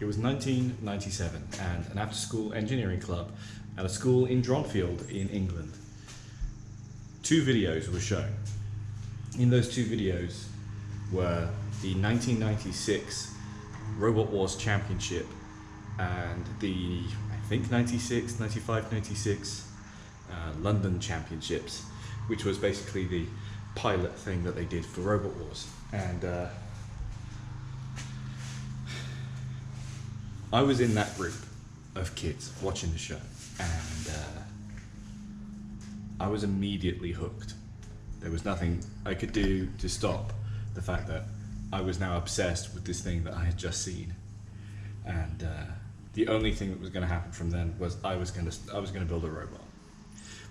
It was 1997 and an after-school engineering club at a school in Dronfield in England. 2 videos were shown. In those 2 videos were the 1996 Robot Wars Championship and the, I think 96, 95, 96 London Championships, which was basically the pilot thing that they did for Robot Wars. And I was in that group of kids watching the show, and I was immediately hooked. There was nothing I could do to stop the fact that I was now obsessed with this thing that I had just seen, and the only thing that was going to happen from then was I was going to build a robot.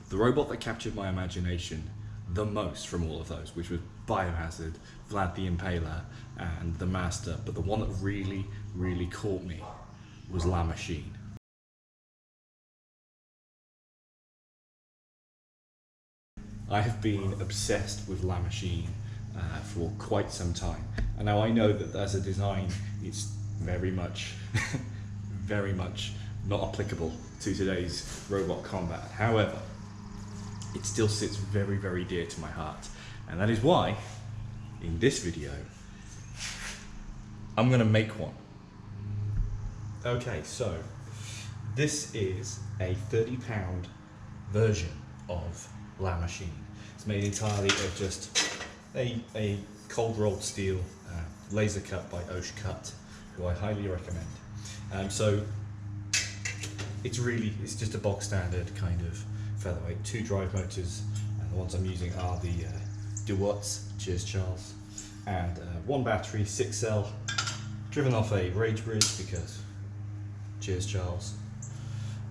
The robot that captured my imagination the most from all of those, which was Biohazard, Vlad the Impaler, and the Master, but the one that really, really caught me was MOWchine. I have been obsessed with MOWchine for quite some time, and now I know that as a design it's very much very much not applicable to today's robot combat. However, it still sits very, very dear to my heart, and that is why in this video I'm gonna make one. Okay, so this is a £30 version of MOWchine. It's made entirely of just a cold rolled steel laser cut by Oshcut, who I highly recommend. So it's just a bog standard kind of featherweight. 2 drive motors, and the ones I'm using are the DeWatts, cheers Charles, and 1 battery, 6 cell, driven off a Rage Bridge because cheers Charles.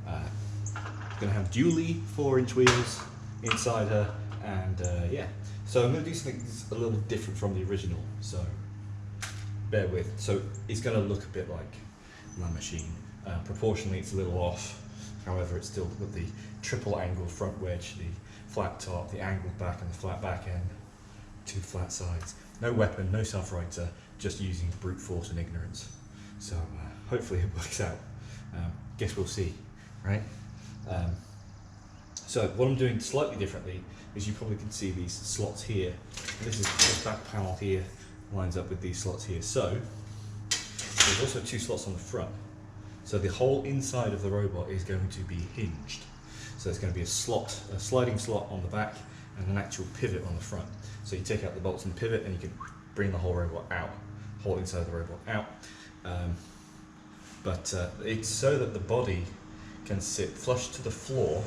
Gonna have dually 4-inch wheels inside her, and yeah. So I'm gonna do something that's a little different from the original, so bear with. So it's gonna look a bit like MOWchine. Proportionally it's a little off, however it's still got the triple angle front wedge, the flat top, the angled back and the flat back end, 2 flat sides. No weapon, no self-righter, just using brute force and ignorance. So hopefully it works out. Guess we'll see, right? So what I'm doing slightly differently is you probably can see these slots here. This back panel here lines up with these slots here. So there's also 2 slots on the front. So the whole inside of the robot is going to be hinged. So there's going to be a sliding slot on the back and an actual pivot on the front. So you take out the bolts and pivot and you can bring the whole robot out, whole inside of the robot out. But it's so that the body can sit flush to the floor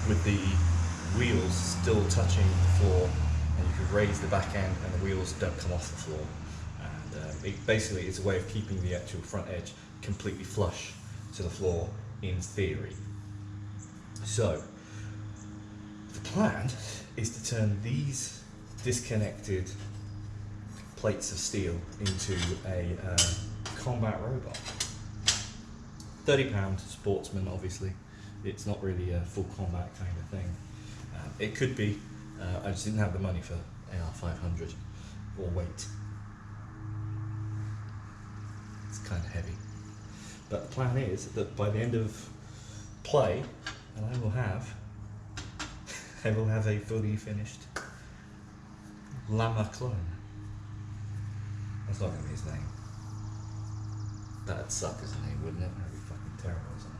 with the wheels still touching the floor, and you can raise the back end and the wheels don't come off the floor. And basically it's a way of keeping the actual front edge completely flush to the floor in theory. So the plan is to turn these disconnected plates of steel into a combat robot. £30, sportsman obviously. It's not really a full combat kind of thing. It could be, I just didn't have the money for AR500 or weight. It's kind of heavy. But the plan is that by the end of play, and I will have a fully finished Llama clone. That's not going to be his name. That'd suck as a name, wouldn't it? That'd be fucking terrible as a name.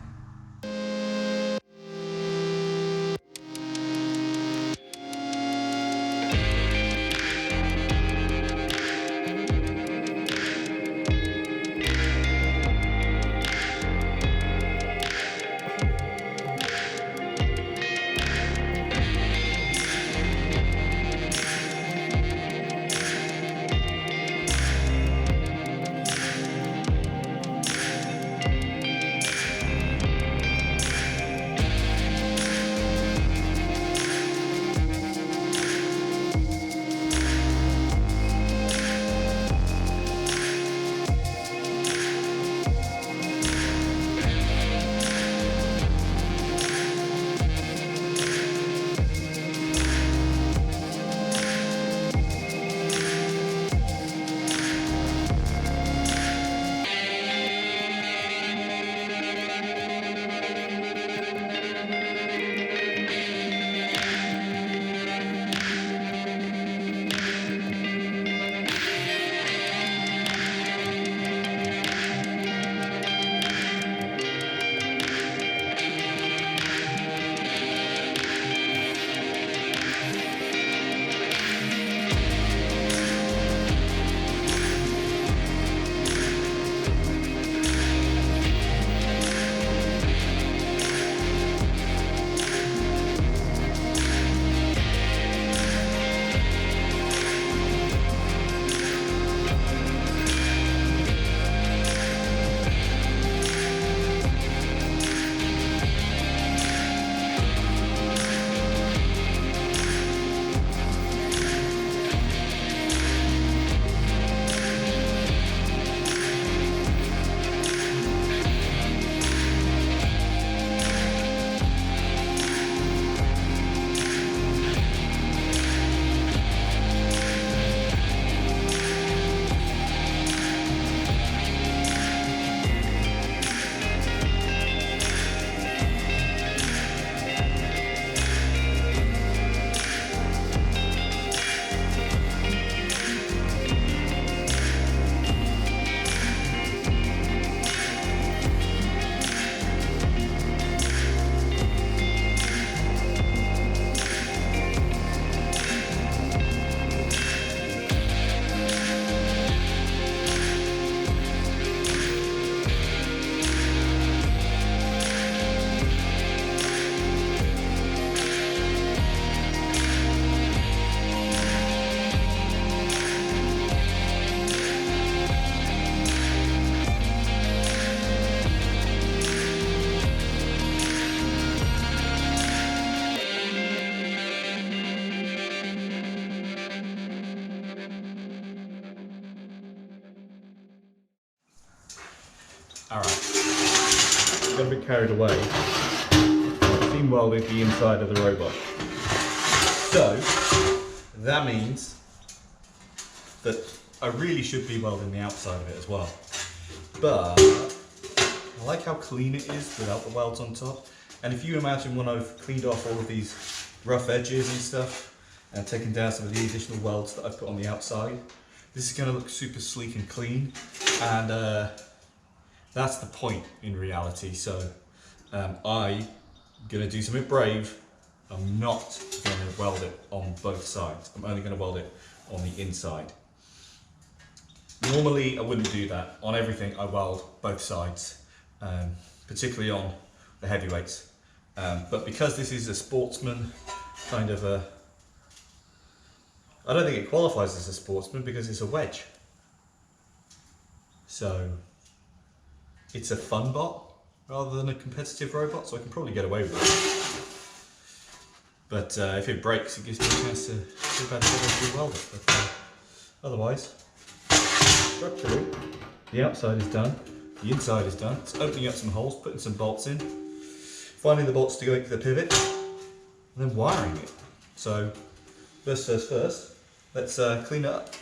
Alright, got a bit carried away. I've seam welded the inside of the robot. So, that means that I really should be welding the outside of it as well. But I like how clean it is without the welds on top. And if you imagine when I've cleaned off all of these rough edges and stuff and taken down some of the additional welds that I've put on the outside, this is going to look super sleek and clean. And that's the point in reality. So I'm going to do something brave. I'm not going to weld it on both sides. I'm only going to weld it on the inside. Normally I wouldn't do that. On everything I weld both sides, particularly on the heavyweights. But because this is a sportsman kind of a... I don't think it qualifies as a sportsman because it's a wedge. So it's a fun bot rather than a competitive robot, so I can probably get away with it. But if it breaks, it gives me a chance to see about to weld it. But otherwise, structurally, the outside is done, the inside is done. It's opening up some holes, putting some bolts in, finding the bolts to go into the pivot, and then wiring it. So first, let's clean it up.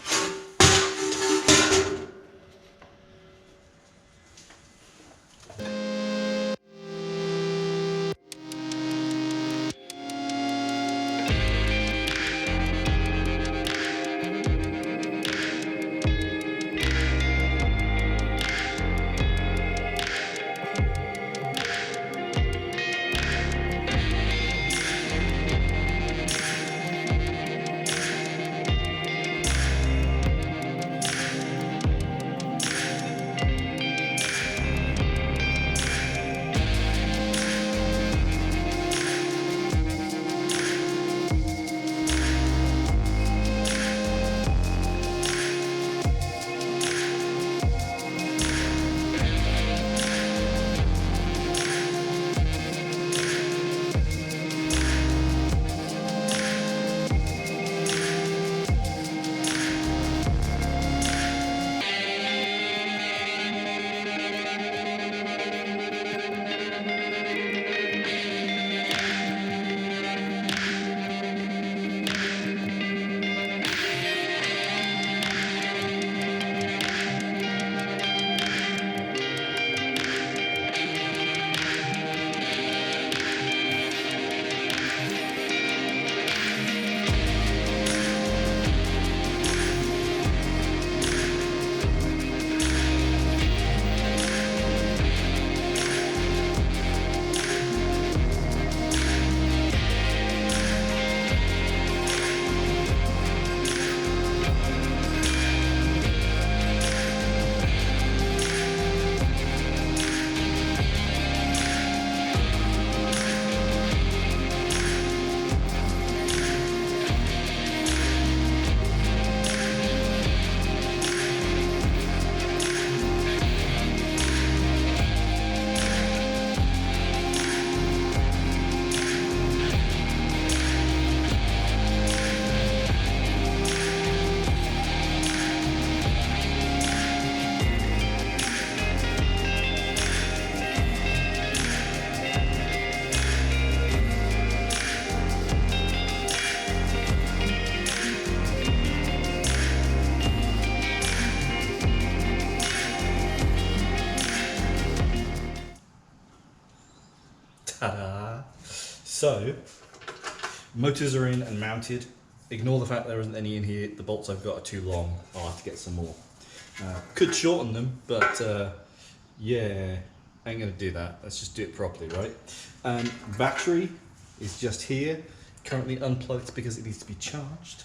Ta-da! So, motors are in and mounted. Ignore the fact there isn't any in here. The bolts I've got are too long. I'll have to get some more. Could shorten them, but yeah, ain't gonna do that. Let's just do it properly, right? Battery is just here, currently unplugged because it needs to be charged.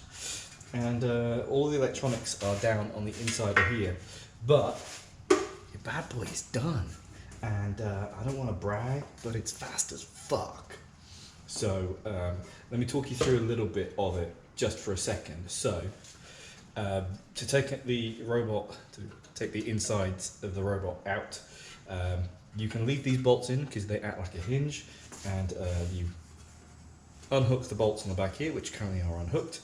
And all the electronics are down on the inside of here. But your bad boy is done. And I don't want to brag, but it's fast as fuck. So let me talk you through a little bit of it just for a second. So to take the insides of the robot out, you can leave these bolts in because they act like a hinge, and you unhook the bolts on the back here, which currently are unhooked,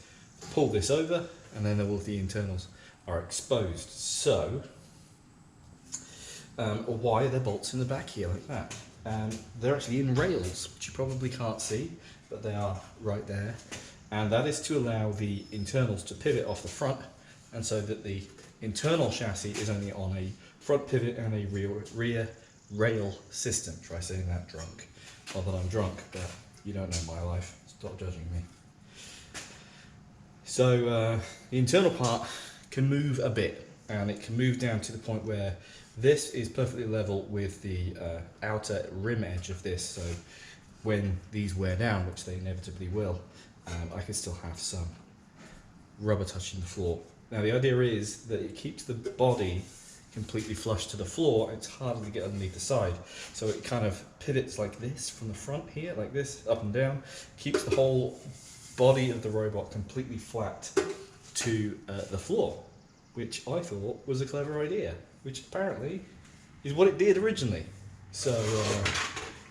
pull this over, and then all of the internals are exposed. So why are there bolts in the back here like that? They're actually in rails, which you probably can't see, but they are right there. And that is to allow the internals to pivot off the front, and so that the internal chassis is only on a front pivot and a rear rail system. Try saying that drunk. Not that I'm drunk, but you don't know my life. Stop judging me. So the internal part can move a bit, and it can move down to the point where this is perfectly level with the outer rim edge of this, so when these wear down, which they inevitably will, I can still have some rubber touching the floor. Now the idea is that it keeps the body completely flush to the floor. It's harder to get underneath the side, so it kind of pivots like this from the front here, like this, up and down, keeps the whole body of the robot completely flat to the floor, which I thought was a clever idea, which apparently is what it did originally. So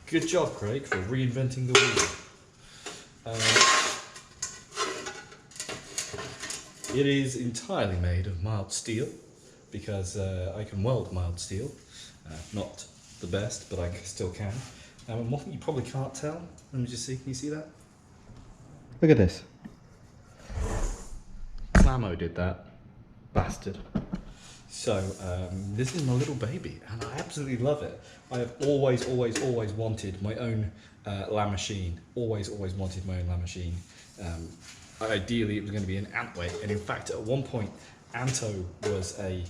good job, Craig, for reinventing the wheel. It is entirely made of mild steel, because I can weld mild steel. Not the best, but I still can. And one thing you probably can't tell, let me just see, can you see that? Look at this. Slamo did that, bastard. So this is my little baby, and I absolutely love it. I have always wanted my own MOWchine. Always wanted my own MOWchine. Ideally, it was going to be an Antway, and in fact, at one point, Anto was a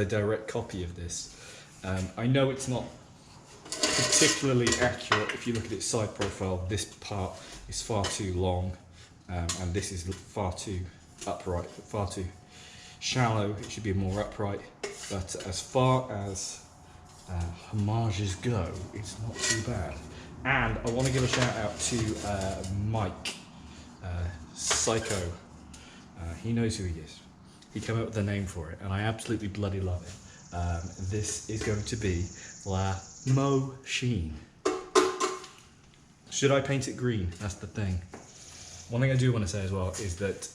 direct copy of this. I know it's not particularly accurate if you look at its side profile. This part is far too long, and this is far too upright, far too shallow. It should be more upright, but as far as homages go, it's not too bad. And I want to give a shout out to Mike, Psycho. He knows who he is. He came up with a name for it, and I absolutely bloody love it. This is going to be MOWchine. Should I paint it green? That's the thing. One thing I do want to say as well is that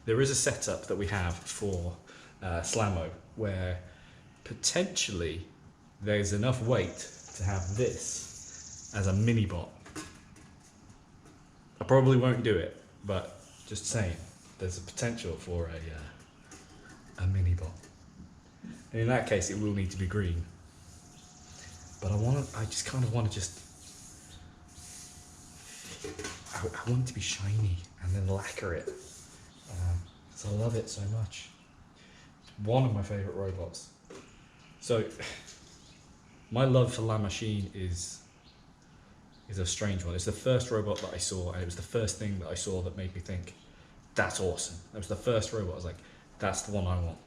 there is a setup that we have for Slamo where potentially there's enough weight to have this as a mini bot. I probably won't do it, but just saying, there's a potential for a mini bot. And in that case, it will need to be green. But I just kind of want to I want it to be shiny and then lacquer it. Because I love it so much. It's one of my favourite robots. So, my love for MOWchine is a strange one. It's the first robot that I saw, and it was the first thing that I saw that made me think, that's awesome. That was the first robot. I was like, that's the one I want.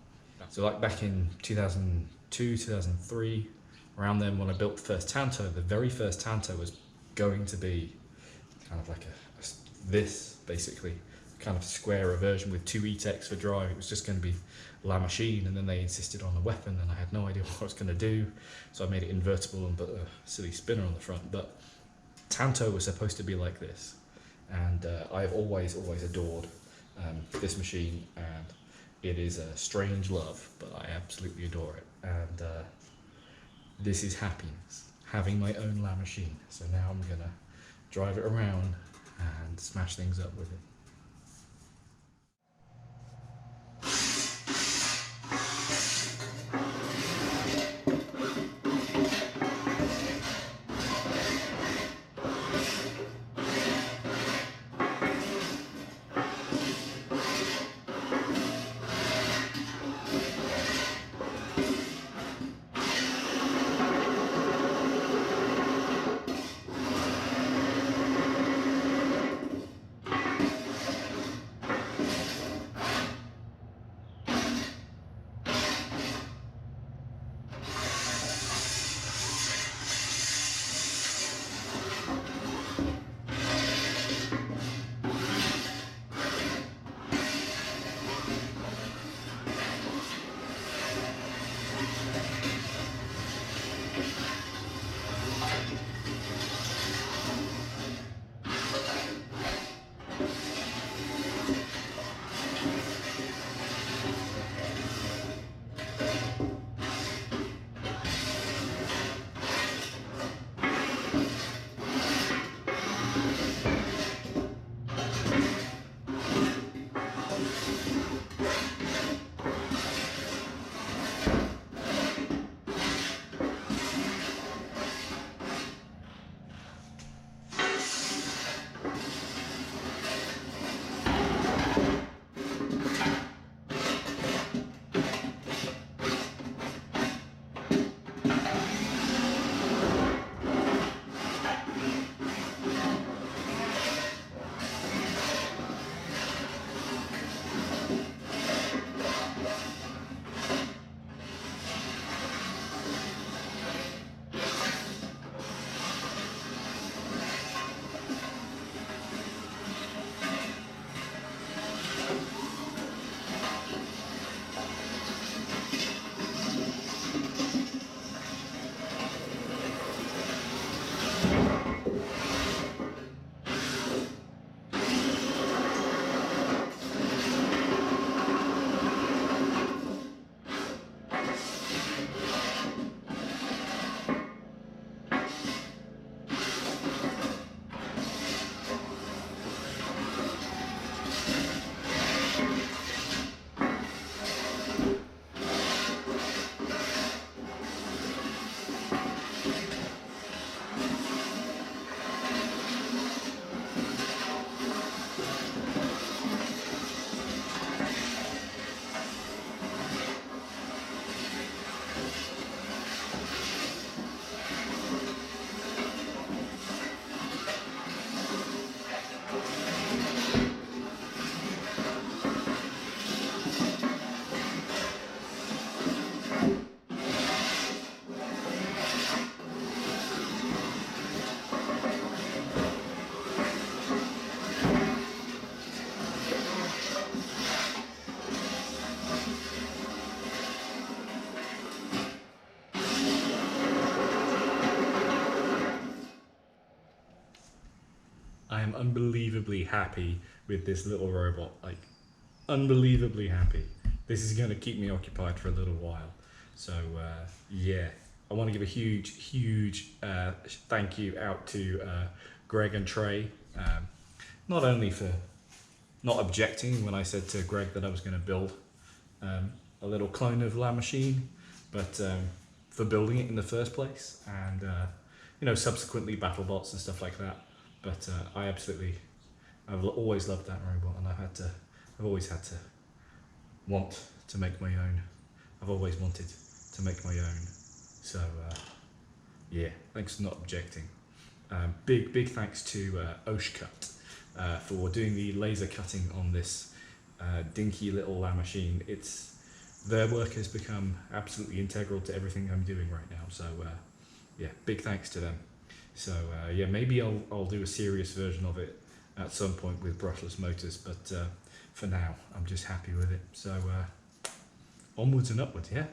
So like back in 2002, 2003, around then when I built the first Tanto, the very first Tanto was going to be kind of like this, basically, kind of squarer version with 2 E-Techs for drive. It was just going to be MOWchine, and then they insisted on a weapon, and I had no idea what I was going to do. So I made it invertible and put a silly spinner on the front. But Tanto was supposed to be like this, and I've always adored this machine, and it is a strange love, but I absolutely adore it. And this is happiness, having my own MOWchine. So now I'm gonna drive it around and smash things up with it. am unbelievably happy with this little robot, like unbelievably happy. This is going to keep me occupied for a little while. So yeah, I want to give a huge thank you out to Greg and Trey, not only for not objecting when I said to Greg that I was going to build a little clone of MOWchine, but for building it in the first place, and you know, subsequently BattleBots and stuff like that. But I've always loved that robot, and I've always had to want to make my own. I've always wanted to make my own. So yeah, thanks for not objecting. Big thanks to Oshcut for doing the laser cutting on this dinky little MOWchine. Their work has become absolutely integral to everything I'm doing right now. So yeah, big thanks to them. So yeah, maybe I'll do a serious version of it at some point with brushless motors, but for now I'm just happy with it. So onwards and upwards, yeah.